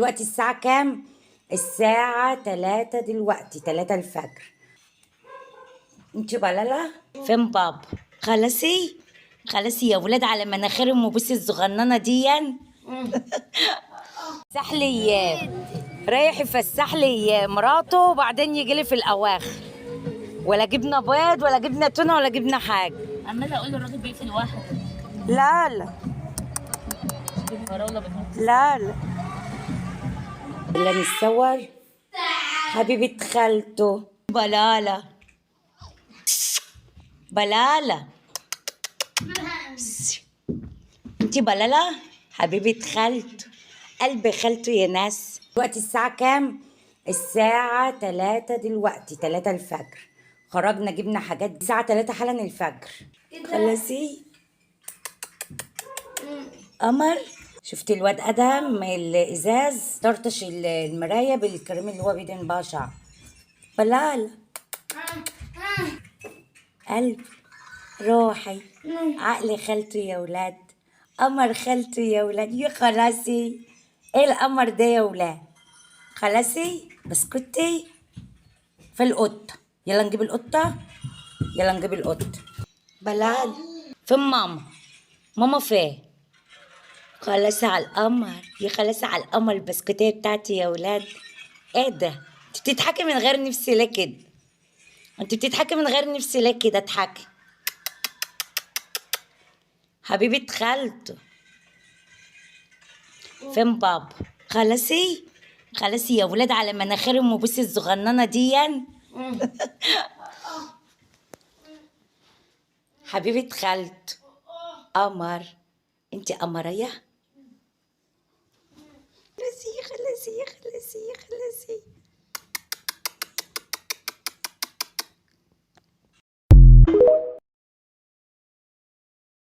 دلوقتي الساعة كام؟ الساعة 3 دلوقتي، 3 الفجر. انتي بلالا؟ فين بابا؟ خلصي يا ولاد على مناخيرهم وبصي الصغننة ديا. سحلي رايح يفسح لي مراته وبعدين يجي لي في الاواخر، ولا جبنه بيض ولا جبنه تونه ولا جبنه حاجه. عماله اقول للراجل بيقفل لوحده. لا فراوله بتحط. لا يلا نتصور. حبيبة خالته بلالة انتي بلالة حبيبة خالته، قلب خالته يا ناس. دلوقتي الساعة كام؟ الساعة 3 دلوقتي، 3 الفجر. خرجنا جبنا حاجات الساعة 3 حالا الفجر. خلصي قمر. شفت الواد ادهم الازاز طرطش المرايه بالكريم اللي هو بيدهن بها شعر. بلال قلب روحي عقل خالته يا ولاد، قمر خالته يا ولاد. يا خلاصي ايه القمر ده يا ولاد؟ خلاصي بسكتي في القطه. يلا نجيب القطه، يلا نجيب القطه. بلال فين ماما؟ ماما فين؟ خلاص على القمر يا خلاص على القمر البسكوتيه بتاعتي يا ولاد. ايه ده؟ انت بتضحكي من غير نفسي ليه كده؟ انت بتضحكي من غير نفسي ليه كده؟ اضحكي حبيبة خالته. فين بابا؟ خلاصي يا ولاد على مناخيرهم وبصي الصغننه ديا. حبيبة خالته قمر، انت قمرية. خلصي